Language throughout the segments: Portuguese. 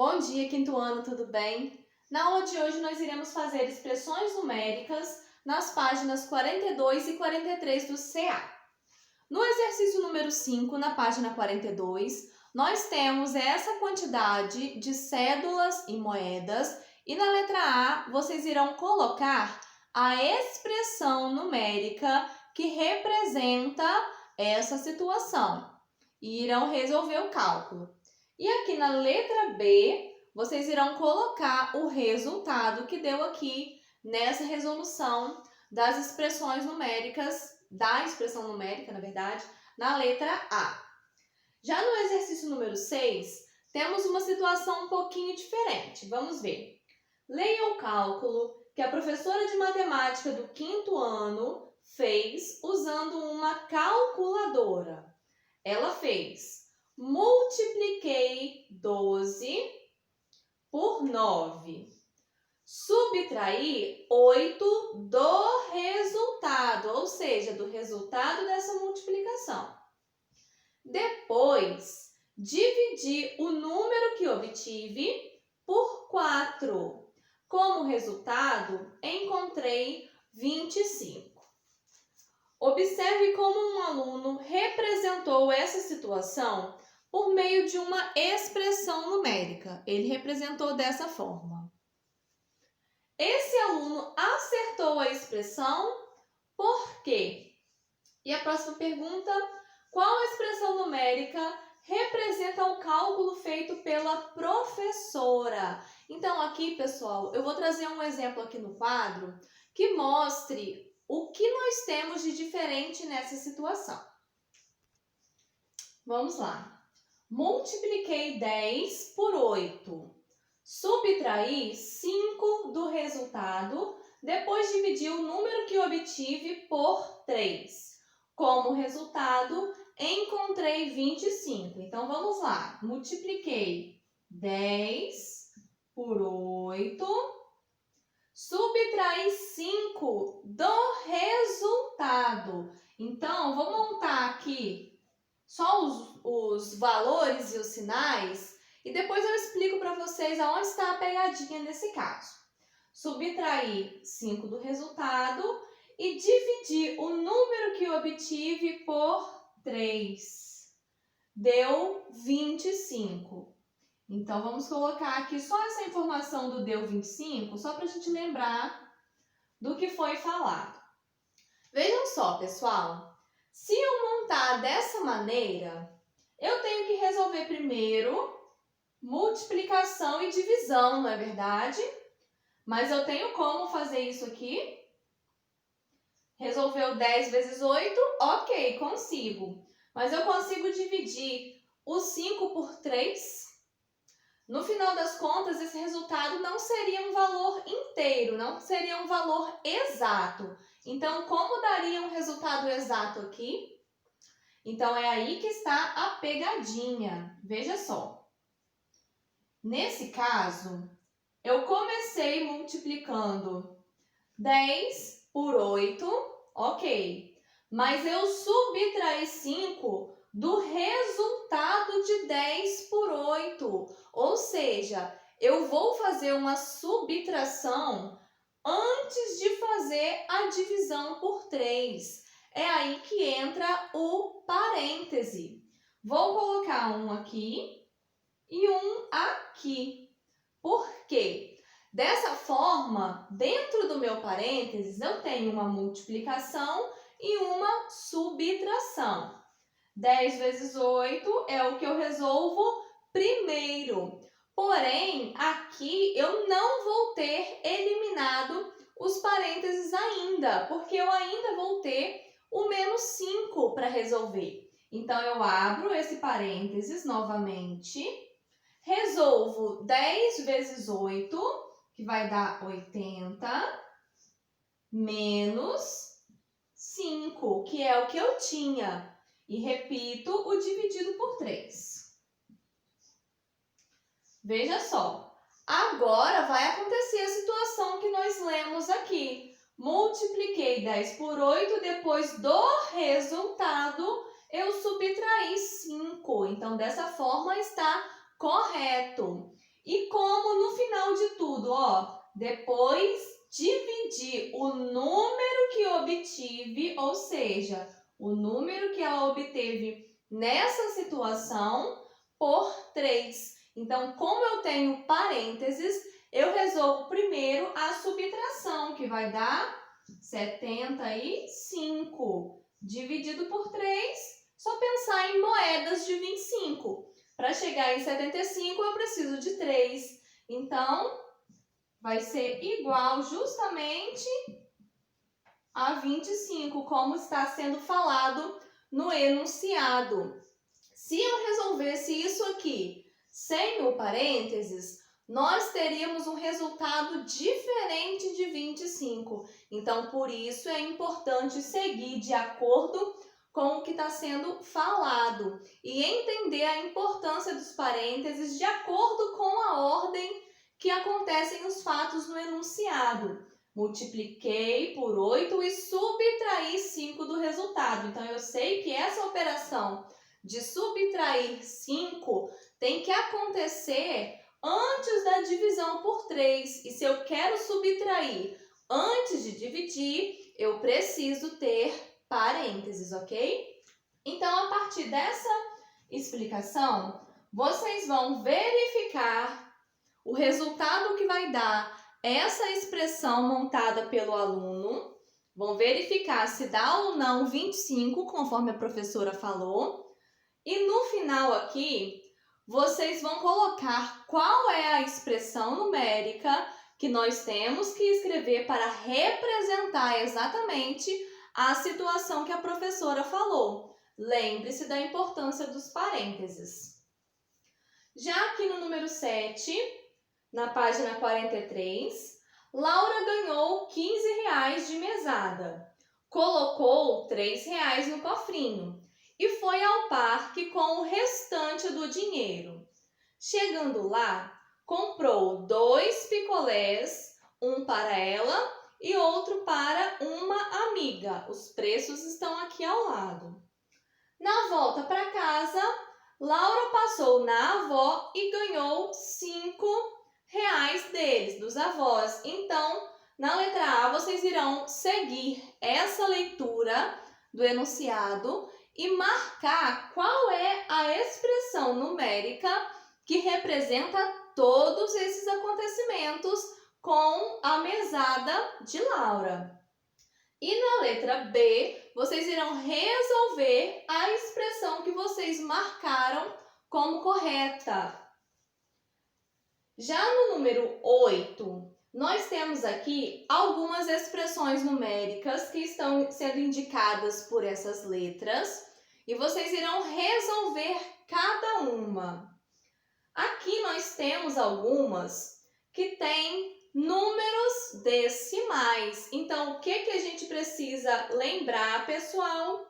Bom dia, quinto ano, tudo bem? Na aula de hoje nós iremos fazer expressões numéricas nas páginas 42 e 43 do CA. No exercício número 5, na página 42, nós temos essa quantidade de cédulas e moedas e na letra A vocês irão colocar a expressão numérica que representa essa situação e irão resolver o cálculo. E aqui na letra B, vocês irão colocar o resultado que deu aqui nessa resolução das expressões numéricas, da expressão numérica, na verdade, na letra A. Já no exercício número 6, temos uma situação um pouquinho diferente. Vamos ver. Leia o cálculo que a professora de matemática do quinto ano fez usando uma calculadora. Ela fez: multipliquei 12 por 9. Subtraí 8 do resultado, ou seja, do resultado dessa multiplicação. Depois, dividi o número que obtive por 4. Como resultado, encontrei 25. Observe como um aluno representou essa situação por meio de uma expressão numérica. Ele representou dessa forma. Esse aluno acertou a expressão por quê? E a próxima pergunta: qual expressão numérica representa o cálculo feito pela professora? Então aqui, pessoal, eu vou trazer um exemplo aqui no quadro que mostre o que nós temos de diferente nessa situação. Vamos lá. Multipliquei 10 por 8. Subtraí 5 do resultado, depois dividi o número que obtive por 3. Como resultado, encontrei 25. Então, vamos lá. Multipliquei 10 por 8. Subtrair 5 do resultado. Então, vou montar aqui só os valores e os sinais e depois eu explico para vocês aonde está a pegadinha nesse caso. Subtrair 5 do resultado e dividir o número que obtive por 3. Deu 25. Então, vamos colocar aqui só essa informação do deu 25, só para a gente lembrar do que foi falado. Vejam só, pessoal. Se eu montar dessa maneira, eu tenho que resolver primeiro multiplicação e divisão, não é verdade? Mas eu tenho como fazer isso aqui? Resolveu 10 vezes 8? Ok, consigo. Mas eu consigo dividir o 5 por 3? No final das contas, esse resultado não seria um valor inteiro, não seria um valor exato. Então, como daria um resultado exato aqui? Então, é aí que está a pegadinha. Veja só. Nesse caso, eu comecei multiplicando 10 por 8, ok. Mas eu subtraí 5 do resultado de 10 por 8. Ou seja, eu vou fazer uma subtração antes de fazer a divisão por 3. É aí que entra o parêntese. Vou colocar um aqui e um aqui. Por quê? Dessa forma, dentro do meu parênteses, eu tenho uma multiplicação e uma subtração. 10 vezes 8 é o que eu resolvo primeiro. Porém, aqui eu não vou ter eliminado os parênteses ainda, porque eu ainda vou ter o menos 5 para resolver. Então, eu abro esse parênteses novamente, resolvo 10 vezes 8, que vai dar 80, menos 5, que é o que eu tinha. E repito o dividido por 3. Veja só. Agora vai acontecer a situação que nós lemos aqui. Multipliquei 10 por 8, depois do resultado eu subtraí 5. Então, dessa forma está correto. E de tudo, ó, depois dividir o número que obtive, ou seja, o número que ela obteve nessa situação, por 3. Então, como eu tenho parênteses, eu resolvo primeiro a subtração, que vai dar 75. Dividido por 3, só pensar em moedas de 25. Para chegar em 75, eu preciso de 3. Então, vai ser igual justamente a 25, como está sendo falado no enunciado. Se eu resolvesse isso aqui sem o parênteses, nós teríamos um resultado diferente de 25. Então, por isso é importante seguir de acordo com o que está sendo falado e entender a importância dos parênteses de acordo com a ordem que acontecem os fatos no enunciado. Multipliquei por 8 e subtraí 5 do resultado. Então, eu sei que essa operação de subtrair 5 tem que acontecer antes da divisão por 3. E se eu quero subtrair antes de dividir, eu preciso ter parênteses, ok? Então, a partir dessa explicação, vocês vão verificar o resultado que vai dar essa expressão montada pelo aluno. Vão verificar se dá ou não 25, conforme a professora falou. E no final aqui, vocês vão colocar qual é a expressão numérica que nós temos que escrever para representar exatamente a situação que a professora falou. Lembre-se da importância dos parênteses. Já aqui no número 7, na página 43, Laura ganhou R$15 de mesada. Colocou R$3 no cofrinho e foi ao parque com o restante do dinheiro. Chegando lá, comprou 2 picolés, um para ela e outro para uma amiga. Os preços estão aqui ao lado. Na volta para casa, Laura passou na avó e ganhou R$5 deles, dos avós. Então, na letra A, vocês irão seguir essa leitura do enunciado e marcar qual é a expressão numérica que representa todos esses acontecimentos com a mesada de Laura. E na letra B, vocês irão resolver a expressão que vocês marcaram como correta. Já no número 8, nós temos aqui algumas expressões numéricas que estão sendo indicadas por essas letras e vocês irão resolver cada uma. Aqui nós temos algumas que têm números decimais. Então, o que a gente precisa lembrar, pessoal?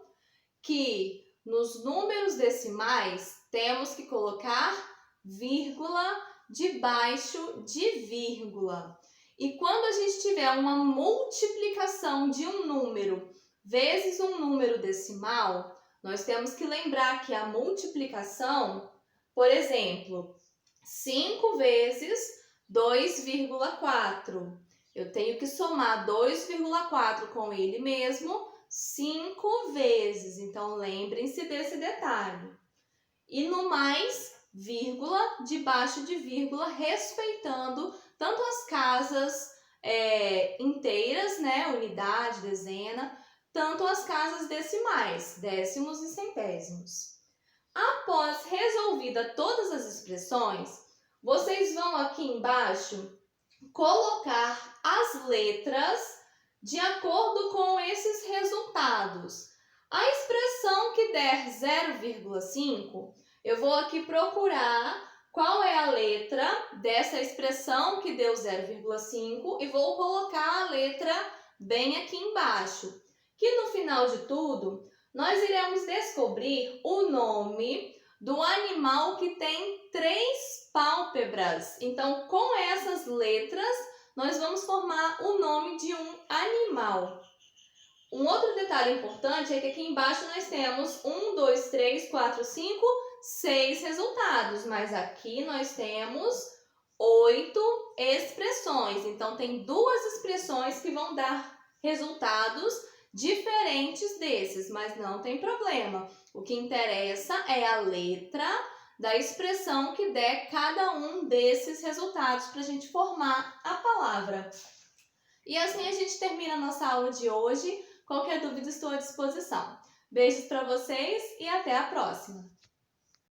Que nos números decimais temos que colocar vírgula debaixo de vírgula. E quando a gente tiver uma multiplicação de um número vezes um número decimal, nós temos que lembrar que a multiplicação, por exemplo, 5 vezes 2,4. Eu tenho que somar 2,4 com ele mesmo 5 vezes. Então, lembrem-se desse detalhe. E no mais, vírgula, debaixo de vírgula, respeitando tanto as casas inteiras, né, unidade, dezena, tanto as casas decimais, décimos e centésimos. Após resolvida todas as expressões, vocês vão aqui embaixo colocar as letras de acordo com esses resultados. A expressão que der 0,5, eu vou aqui procurar qual é a letra dessa expressão que deu 0,5 e vou colocar a letra bem aqui embaixo. Que no final de tudo, nós iremos descobrir o nome do animal que tem 3 pálpebras. Então, com essas letras, nós vamos formar o nome de um animal. Um outro detalhe importante é que aqui embaixo nós temos 1, 2, 3, 4, 5, 6 resultados. Mas aqui nós temos 8 expressões. Então, tem 2 expressões que vão dar resultados diferentes desses, mas não tem problema. O que interessa é a letra da expressão que der cada um desses resultados para a gente formar a palavra. E assim a gente termina a nossa aula de hoje. Qualquer dúvida, estou à disposição. Beijos para vocês e até a próxima!